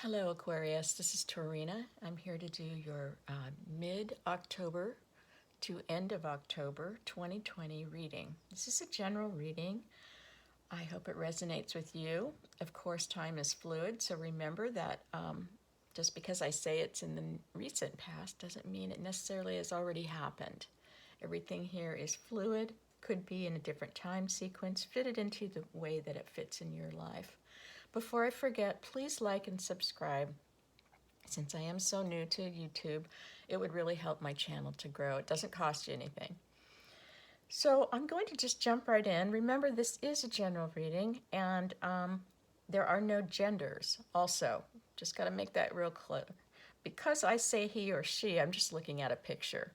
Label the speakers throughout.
Speaker 1: Hello, Aquarius. This is Torina. I'm here to do your mid-October to end of October 2020 reading. This is a general reading. I hope it resonates with you. Of course, time is fluid, so remember that just because I say it's in the recent past doesn't mean it necessarily has already happened. Everything here is fluid, could be in a different time sequence, fitted into the way that it fits in your life. Before I forget, please like and subscribe. Since I am so new to YouTube, it would really help my channel to grow. It doesn't cost you anything. So I'm going to just jump right in. Remember, this is a general reading, and there are no genders also. Just got to make that real clear. Because I say he or she, I'm just looking at a picture.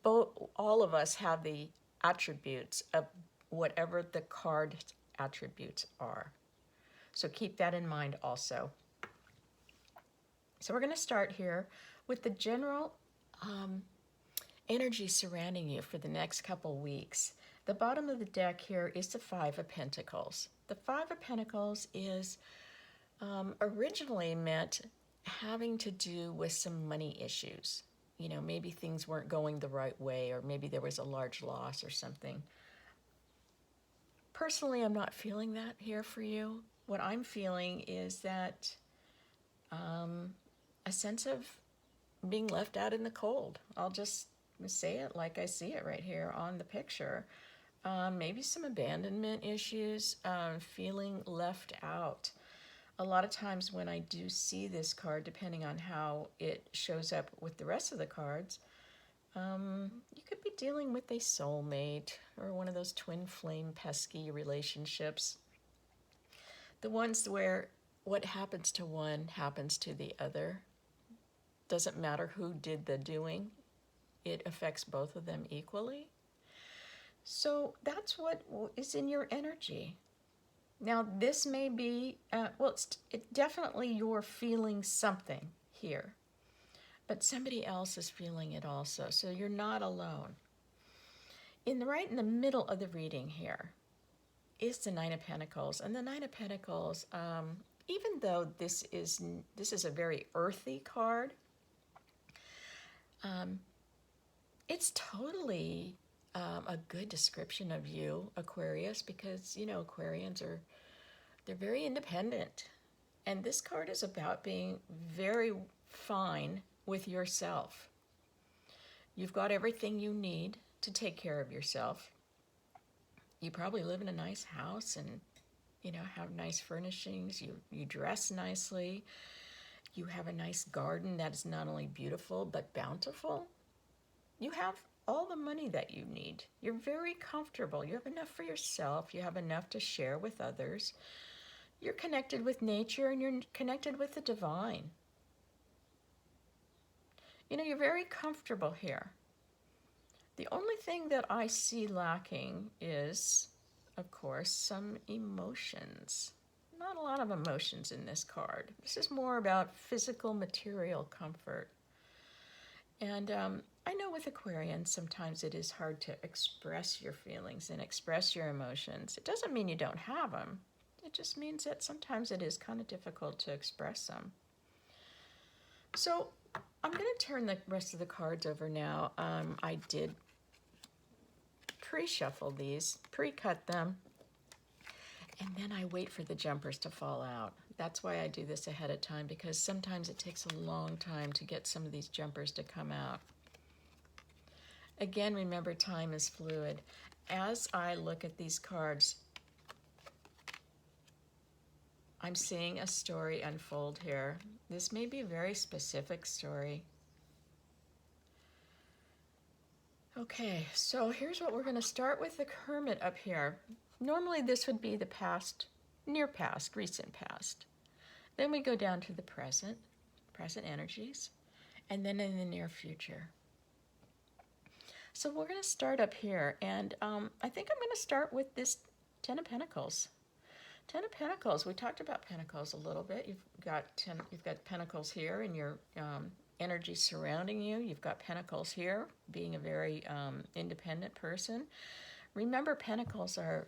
Speaker 1: All of us have the attributes of whatever the card attributes are. So keep that in mind also. So we're going to start here with the general energy surrounding you for the next couple weeks. The bottom of the deck here is the Five of Pentacles. The Five of Pentacles is originally meant having to do with some money issues. You know, maybe things weren't going the right way, or maybe there was a large loss or something. Personally, I'm not feeling that here for you. What I'm feeling is that a sense of being left out in the cold. I'll just say it like I see it right here on the picture. Maybe some abandonment issues, feeling left out. A lot of times when I do see this card, depending on how it shows up with the rest of the cards, you could be dealing with a soulmate or one of those twin flame pesky relationships. The ones where what happens to one happens to the other. Doesn't matter who did the doing. It affects both of them equally. So that's what is in your energy. Now this may be, it definitely you're feeling something here. But somebody else is feeling it also, so you're not alone. Right in the middle of the reading here is the Nine of Pentacles, and the Nine of Pentacles, even though this is a very earthy card, it's totally a good description of you, Aquarius, because you know Aquarians they're very independent, and this card is about being very fine with yourself. You've got everything you need to take care of yourself. You probably live in a nice house and, you know, have nice furnishings. You dress nicely. You have a nice garden that is not only beautiful but bountiful. You have all the money that you need. You're very comfortable. You have enough for yourself. You have enough to share with others. You're connected with nature and you're connected with the divine. You know, you're very comfortable here. The only thing that I see lacking is, of course, some emotions. Not a lot of emotions in this card. This is more about physical, material comfort. And I know with Aquarians, sometimes it is hard to express your feelings and express your emotions. It doesn't mean you don't have them. It just means that sometimes it is kind of difficult to express them. So I'm going to turn the rest of the cards over now. I did pre-shuffle these, pre-cut them, and then I wait for the jumpers to fall out. That's why I do this ahead of time, because sometimes it takes a long time to get some of these jumpers to come out. Again, remember, time is fluid. As I look at these cards, I'm seeing a story unfold here. This may be a very specific story. Okay, so here's what we're going to start with: the Hermit up here. Normally this would be the past, near past, recent past. Then we go down to the present energies, and then in the near future. So we're going to start up here, and I think I'm going to start with this Ten of Pentacles. Ten of Pentacles, we talked about Pentacles a little bit. You've got Pentacles here in your energy surrounding you. You've got Pentacles here, being a very independent person. Remember, Pentacles are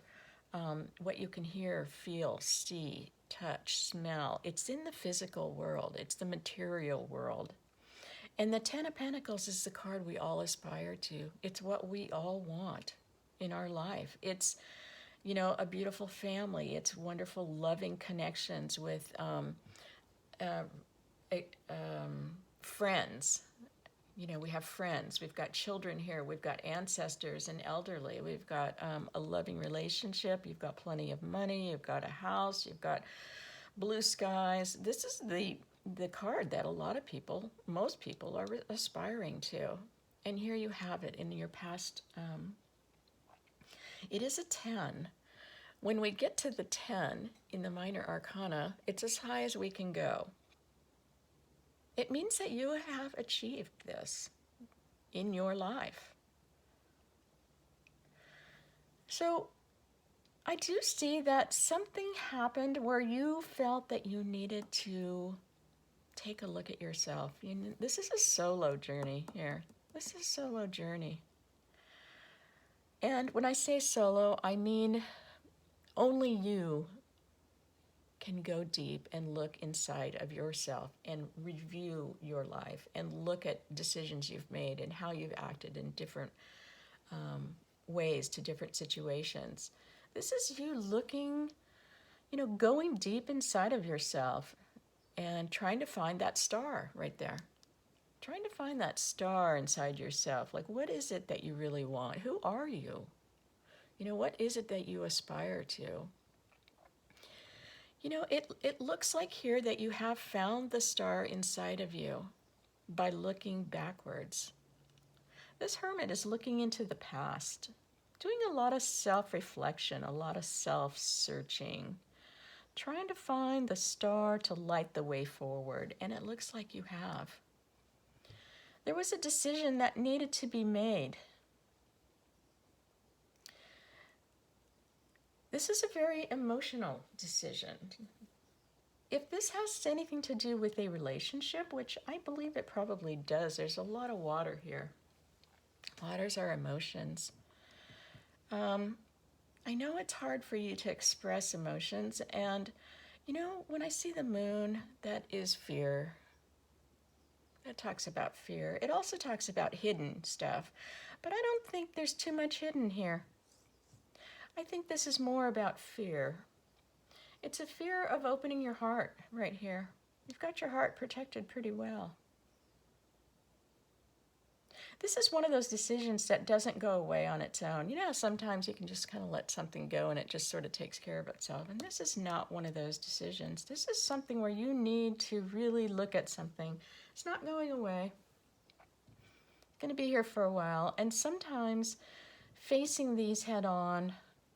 Speaker 1: what you can hear, feel, see, touch, smell. It's in the physical world. It's the material world. And the Ten of Pentacles is the card we all aspire to. It's what we all want in our life. It's, a beautiful family. It's wonderful, loving connections with friends. We have friends. We've got children here. We've got ancestors and elderly. We've got a loving relationship. You've got plenty of money. You've got a house. You've got blue skies. This is the card that a lot of people, most people, are aspiring to. And here you have it in your past. It is a 10. When we get to the 10 in the minor arcana, it's as high as we can go. It means that you have achieved this in your life. So I do see that something happened where you felt that you needed to take a look at yourself. This is a solo journey here. This is a solo journey. And when I say solo, I mean only you can go deep and look inside of yourself and review your life and look at decisions you've made and how you've acted in different ways to different situations. This is you looking, going deep inside of yourself and trying to find that star right there. Trying to find that star inside yourself. Like, what is it that you really want? Who are you? What is it that you aspire to? It looks like here that you have found the star inside of you by looking backwards. This hermit is looking into the past, doing a lot of self-reflection, a lot of self-searching, trying to find the star to light the way forward, and it looks like you have. There was a decision that needed to be made. This is a very emotional decision. If this has anything to do with a relationship, which I believe it probably does, there's a lot of water here. Waters are emotions. I know it's hard for you to express emotions, and when I see the moon, that is fear. That talks about fear. It also talks about hidden stuff, but I don't think there's too much hidden here. I think this is more about fear. It's a fear of opening your heart right here. You've got your heart protected pretty well. This is one of those decisions that doesn't go away on its own. Sometimes you can just kind of let something go and it just sort of takes care of itself. And this is not one of those decisions. This is something where you need to really look at something. It's not going away. It's going to be here for a while. And sometimes facing these head on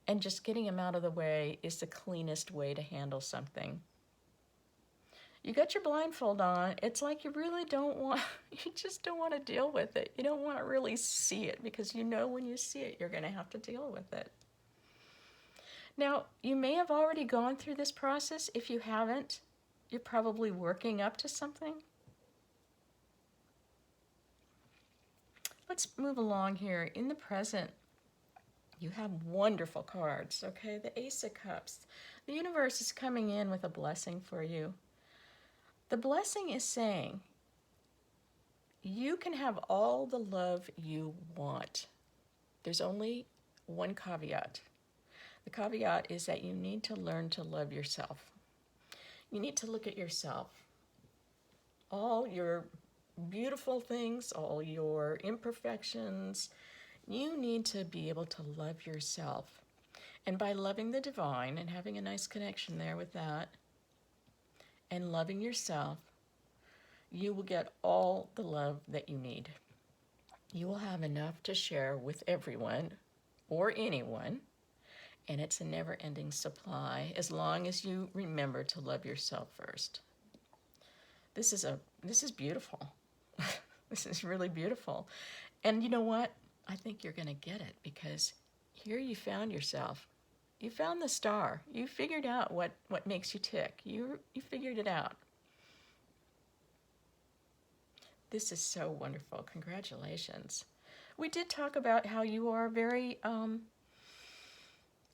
Speaker 1: and just getting them out of the way is the cleanest way to handle something. You got your blindfold on. It's like you just don't want to deal with it. You don't want to really see it because when you see it, you're going to have to deal with it. Now, you may have already gone through this process. If you haven't, you're probably working up to something. Let's move along here. In the present, you have wonderful cards, okay? The Ace of Cups. The universe is coming in with a blessing for you. The blessing is saying, you can have all the love you want. There's only one caveat. The caveat is that you need to learn to love yourself. You need to look at yourself. All your beautiful things, all your imperfections, you need to be able to love yourself. And by loving the divine and having a nice connection there with that, and loving yourself, you will get all the love that you need. You will have enough to share with everyone or anyone, and it's a never-ending supply as long as you remember to love yourself first. This is beautiful. This is really beautiful. And you know what? I think you're going to get it because here you found yourself. You found the star. You figured out what makes you tick. You figured it out. This is so wonderful. Congratulations. We did talk about how you are very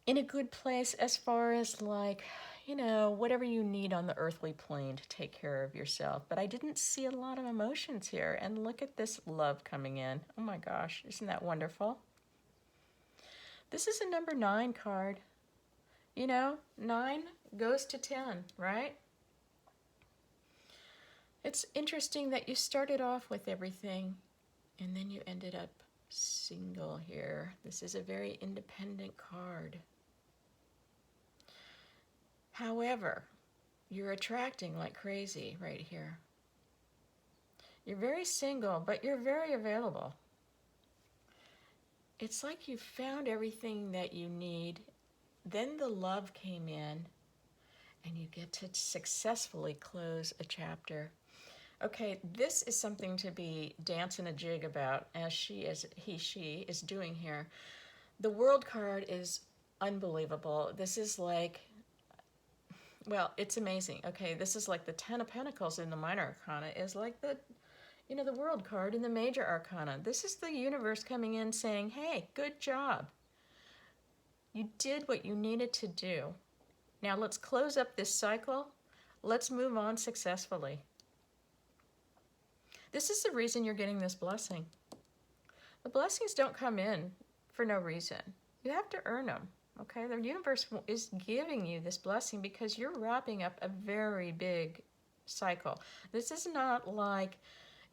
Speaker 1: in a good place as far as like you know, whatever you need on the earthly plane to take care of yourself. But I didn't see a lot of emotions here. And look at this love coming in. Oh my gosh, isn't that wonderful? This is a number 9 card. You know, 9 goes to 10, right? It's interesting that you started off with everything and then you ended up single here. This is a very independent card. However, you're attracting like crazy right here. You're very single, but you're very available. It's like you found everything that you need. Then the love came in, and you get to successfully close a chapter. Okay, this is something to be dancing a jig about, as she is doing here. The World card is unbelievable. This is like, well, it's amazing. Okay, this is like the 10 of Pentacles in the Minor Arcana is like the, you know, the World card in the Major Arcana. This is the universe coming in saying, hey, good job. You did what you needed to do. Now let's close up this cycle. Let's move on successfully. This is the reason you're getting this blessing. The blessings don't come in for no reason. You have to earn them. Okay, the universe is giving you this blessing because you're wrapping up a very big cycle. This is not like,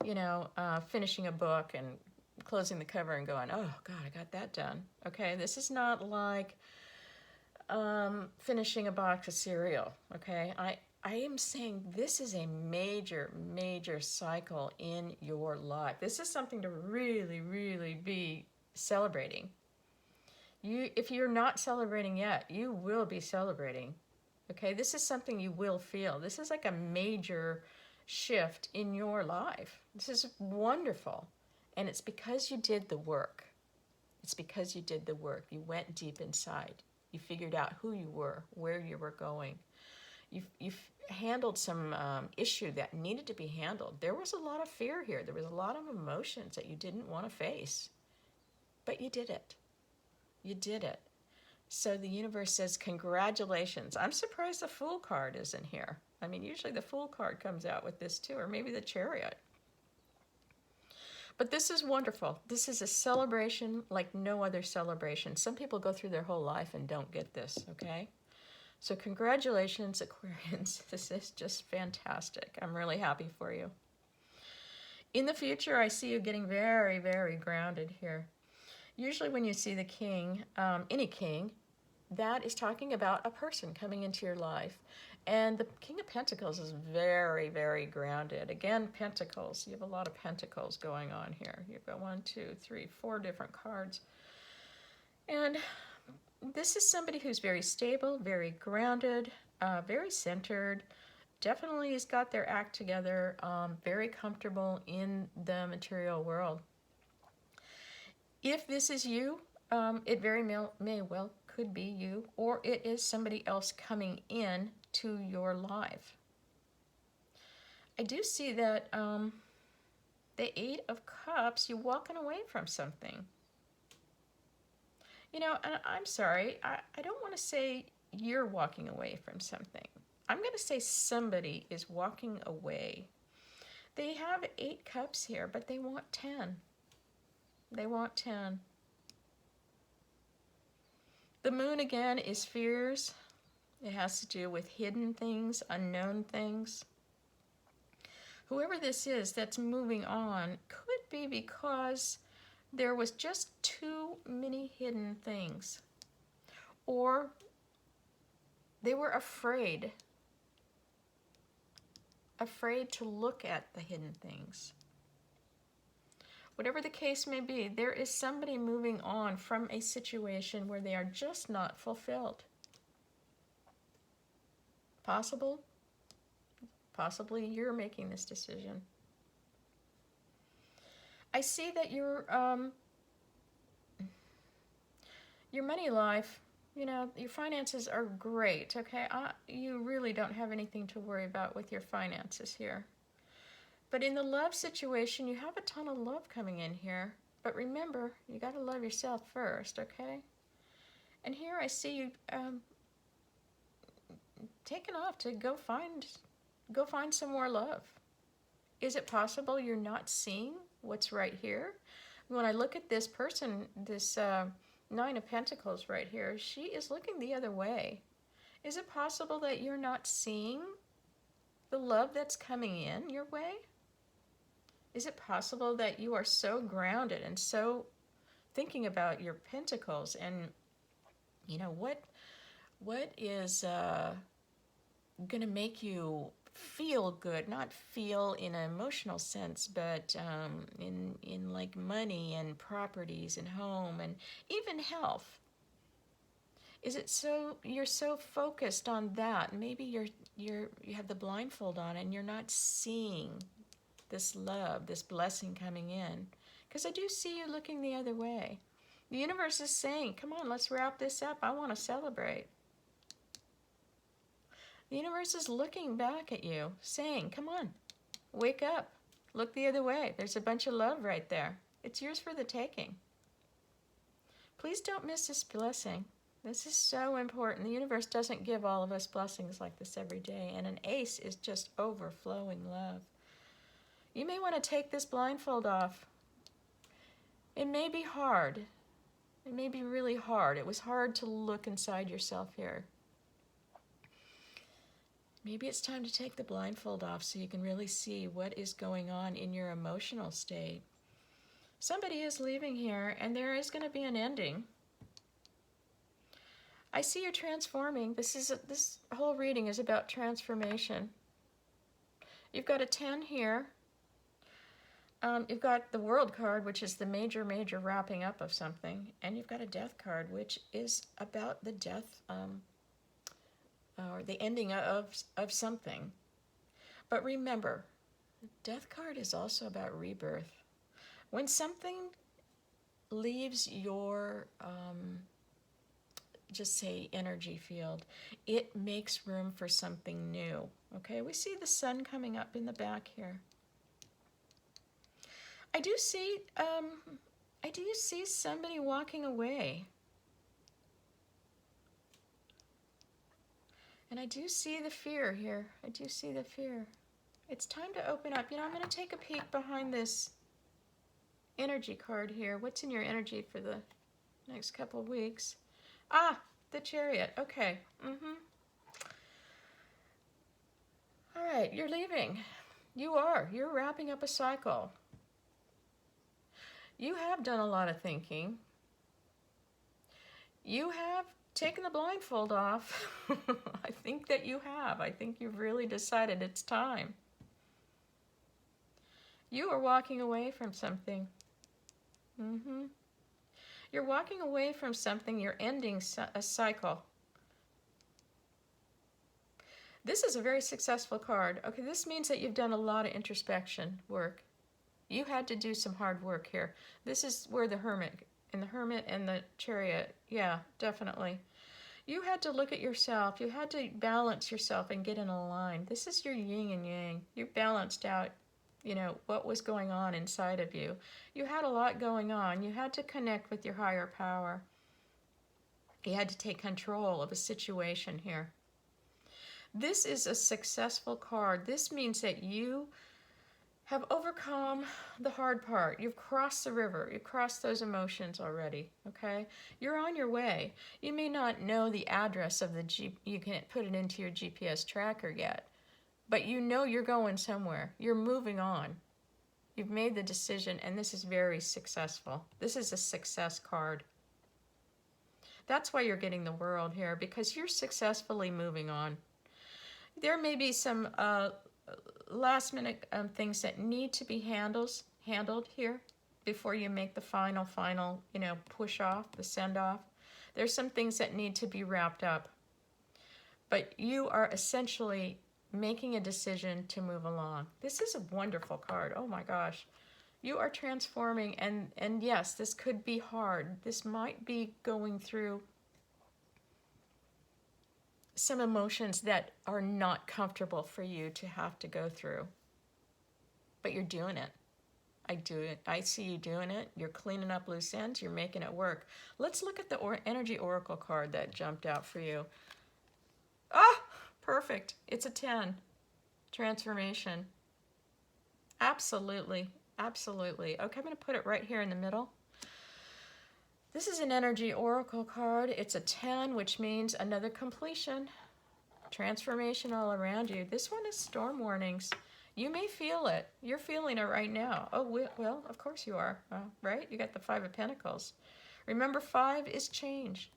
Speaker 1: you know, finishing a book and closing the cover and going, oh God, I got that done. Okay, this is not like finishing a box of cereal. Okay, I am saying this is a major, major cycle in your life. This is something to really, really be celebrating. If you're not celebrating yet, you will be celebrating. Okay, this is something you will feel. This is like a major shift in your life. This is wonderful. And it's because you did the work. It's because you did the work. You went deep inside. You figured out who you were, where you were going. You've handled some issue that needed to be handled. There was a lot of fear here. There was a lot of emotions that you didn't want to face. But you did it. You did it. So the universe says, congratulations. I'm surprised the Fool card isn't here. I mean, usually the Fool card comes out with this too, or maybe the Chariot. But this is wonderful. This is a celebration like no other celebration. Some people go through their whole life and don't get this, okay? So congratulations, Aquarians. This is just fantastic. I'm really happy for you. In the future, I see you getting very, very grounded here. Usually when you see the king, any king, that is talking about a person coming into your life. And the King of Pentacles is very, very grounded. Again, Pentacles. You have a lot of Pentacles going on here. You've got 1, 2, 3, 4 different cards. And this is somebody who's very stable, very grounded, very centered. Definitely has got their act together, very comfortable in the material world. If this is you, it very may well could be you, or it is somebody else coming in to your life. I do see that the 8 of Cups, you're walking away from something. You know, and I'm sorry, I don't want to say you're walking away from something. I'm going to say somebody is walking away. They have 8 cups here, but they want 10. They want 10. The moon, again, is fears. It has to do with hidden things, unknown things. Whoever this is that's moving on could be because there was just too many hidden things. Or they were afraid to look at the hidden things. Whatever the case may be, there is somebody moving on from a situation where they are just not fulfilled. Possibly you're making this decision. I see that your money life, you know, your finances are great, okay? You really don't have anything to worry about with your finances here. But in the love situation, you have a ton of love coming in here. But remember, you got to love yourself first, okay? And here I see you taken off to go find some more love. Is it possible you're not seeing what's right here? When I look at this person, this Nine of Pentacles right here, she is looking the other way. Is it possible that you're not seeing the love that's coming in your way? Is it possible that you are so grounded and so thinking about your pentacles and, you know, what is going to make you feel good, not feel in an emotional sense, but in like money and properties and home and even health? Is it so you're so focused on that? Maybe you have the blindfold on and you're not seeing this love, this blessing coming in. Because I do see you looking the other way. The universe is saying, come on, let's wrap this up. I want to celebrate. The universe is looking back at you, saying, come on, wake up. Look the other way. There's a bunch of love right there. It's yours for the taking. Please don't miss this blessing. This is so important. The universe doesn't give all of us blessings like this every day, and an ace is just overflowing love. You may want to take this blindfold off. It may be hard. It may be really hard. It was hard to look inside yourself here. Maybe it's time to take the blindfold off so you can really see what is going on in your emotional state. Somebody is leaving here, and there is going to be an ending. I see you're transforming. This whole reading is about transformation. You've got a 10 here. You've got the World card, which is the major wrapping up of something. And you've got a Death card, which is about the death or the ending of something. But remember, the Death card is also about rebirth. When something leaves your, just say, energy field, it makes room for something new. Okay, we see the sun coming up in the back here. I do see somebody walking away. And I do see the fear here. I do see the fear. It's time to open up. You know, I'm going to take a peek behind this energy card here. What's in your energy for the next couple of weeks? Ah, the Chariot. Okay. All right, you're leaving. You're wrapping up a cycle. You have done a lot of thinking. You have taken the blindfold off. I think that you have. I think you've really decided it's time. You are walking away from something. You're walking away from something. You're ending a cycle. This is a very successful card. Okay, this means that you've done a lot of introspection work. You had to do some hard work here. This is where the Hermit and the Chariot, yeah, definitely. You had to look at yourself. You had to balance yourself and get in a line. This is your yin and yang. You balanced out, you know, what was going on inside of you. You had a lot going on. You had to connect with your higher power. You had to take control of a situation here. This is a successful card. This means that you have overcome the hard part. You've crossed the river. You've crossed those emotions already, okay? You're on your way. You may not know the address of you can't put it into your GPS tracker yet, but you know you're going somewhere. You're moving on. You've made the decision, and this is very successful. This is a success card. That's why you're getting the World here, because you're successfully moving on. There may be some last minute things that need to be handled here before you make the final, you know, push off, the send off. There's some things that need to be wrapped up. But you are essentially making a decision to move along. This is a wonderful card. Oh my gosh. You are transforming, and yes, this could be hard. This might be going through some emotions that are not comfortable for you to have to go through. But you're doing it. I see you doing it. You're cleaning up loose ends. You're making it work. Let's look at the Energy Oracle card that jumped out for you. Ah! Perfect. It's a 10. Transformation. Absolutely. Absolutely. Okay, I'm going to put it right here in the middle. This is an energy oracle card. It's a 10, which means another completion. Transformation all around you. This one is storm warnings. You may feel it. You're feeling it right now. Oh, well, of course you are, right? You got the 5 of Pentacles. Remember, 5 is change.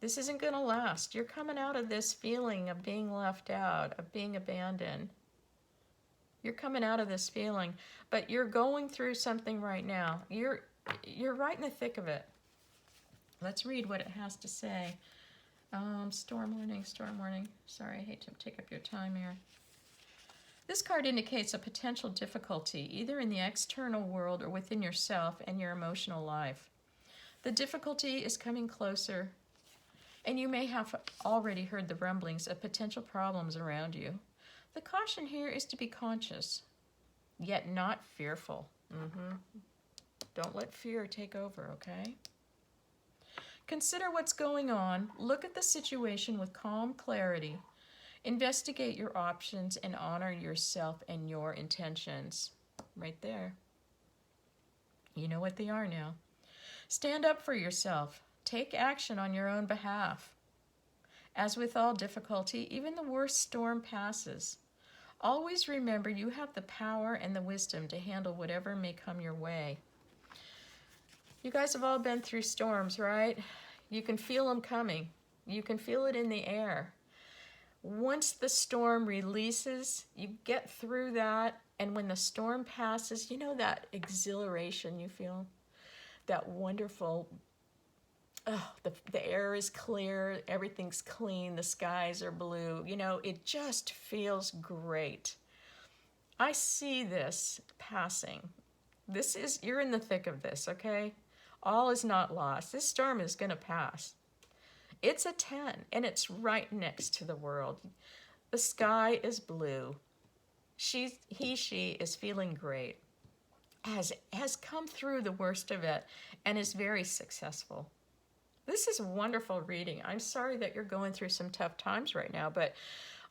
Speaker 1: This isn't going to last. You're coming out of this feeling of being left out, of being abandoned. You're coming out of this feeling, but you're going through something right now. You're right in the thick of it. Let's read what it has to say. Storm warning, storm warning. Sorry, I hate to take up your time here. This card indicates a potential difficulty, either in the external world or within yourself and your emotional life. The difficulty is coming closer, and you may have already heard the rumblings of potential problems around you. The caution here is to be conscious, yet not fearful. Don't let fear take over, okay? Consider what's going on. Look at the situation with calm clarity. Investigate your options and honor yourself and your intentions. Right there. You know what they are now. Stand up for yourself. Take action on your own behalf. As with all difficulty, even the worst storm passes. Always remember you have the power and the wisdom to handle whatever may come your way. You guys have all been through storms, right? You can feel them coming. You can feel it in the air. Once the storm releases, you get through that, and when the storm passes, you know that exhilaration you feel? That wonderful, the air is clear, everything's clean, the skies are blue. You know, it just feels great. I see this passing. You're in the thick of this, okay? All is not lost. This storm is going to pass. It's a 10, and it's right next to the world. The sky is blue. She is feeling great. Has come through the worst of it and is very successful. This is wonderful reading. I'm sorry that you're going through some tough times right now, but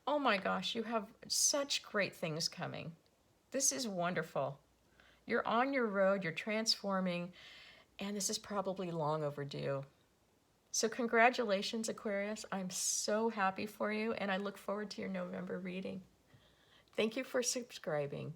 Speaker 1: oh my gosh, you have such great things coming. This is wonderful. You're on your road, you're transforming, and this is probably long overdue. So congratulations, Aquarius. I'm so happy for you, and I look forward to your November reading. Thank you for subscribing.